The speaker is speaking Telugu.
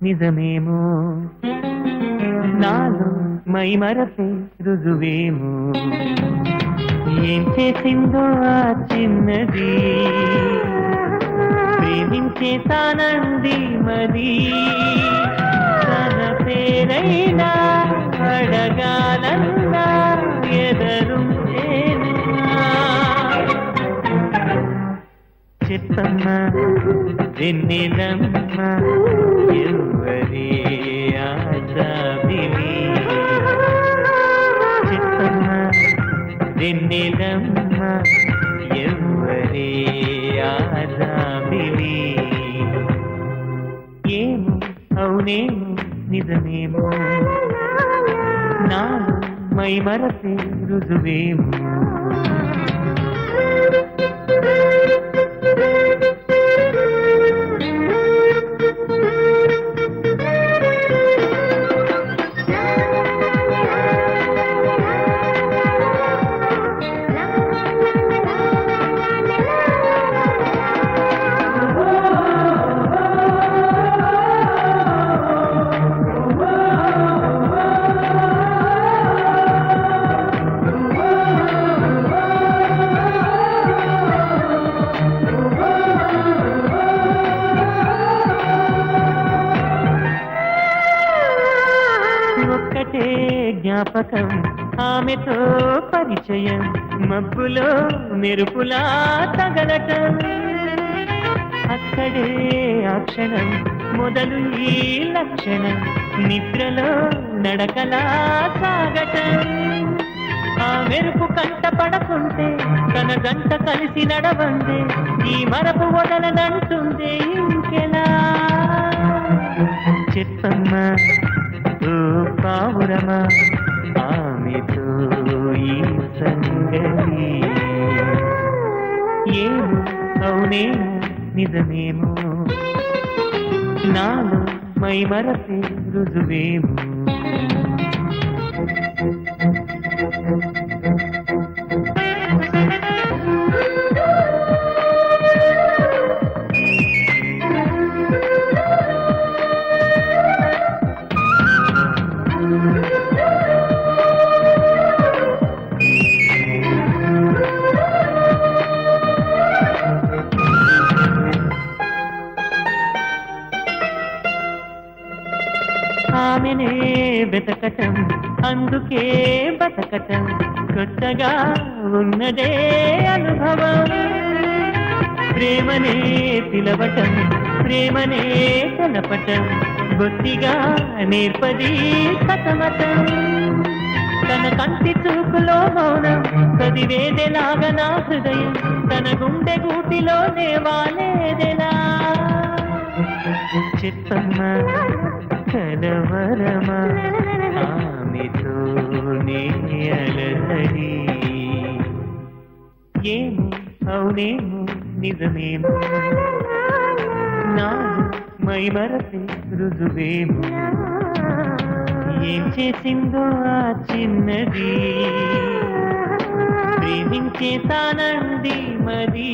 నిజమేమో నాలో మై మరపే రుజువేమో ఏం చేసిందో ఆ చిన్నది ప్రేమించే తానంది మది తన పేరైనా అడగాలన్నా ఎదరుంటేనా చెప్పమ్మా వెన్నెలమ్మా ఎవరే ఆజాబిలి చెప్పమ్మా వెన్నెలమ్మా ఎవరే ఆజాబిలి ఏమో అవునేమో నిజమేమో నాలో మై మరపే రుజువేమో ఒక్కటే జ్ఞాపకం ఆమెతో పరిచయం మబ్బులో మెరుపులా తగలటం అక్కడే ఆ క్షణం మొదలు ఈ లక్షణం నిద్రలో నడకలా సాగటం ఆ మెరుపు కంట పడకుంటే తన గంట కలిసి నడవందే ఈ మరపు వదలనంటుంది ఇంకెలా చెప్పమ్మా ఓ పావురమా ఆమెతో ఈ సంగతి ఏమో అవునేమో నిజమేమో నాలో మై మరపే రుజువేమో ఆమెనే వెతకటం అందుకే బతకటం కొత్తగా ఉన్నదే అనుభవం ప్రేమనే పిలవటం ప్రేమనే తెలపటం బొత్తిగా నేర్పది సతమతం తన కంటి చూపులో మౌనం చదివేదెలాగా నా హృదయం తన గుండె గూటిలోనే వాలేదెలా చెప్పమ్మా కలవరమా ఆమెతోనే అలసడి ఏమో అవునేమో నిజమేమో నాలో మై మరపే రుజువేమో ఏం చేసిందో ఆ చిన్నది ప్రేమించే తానంది మది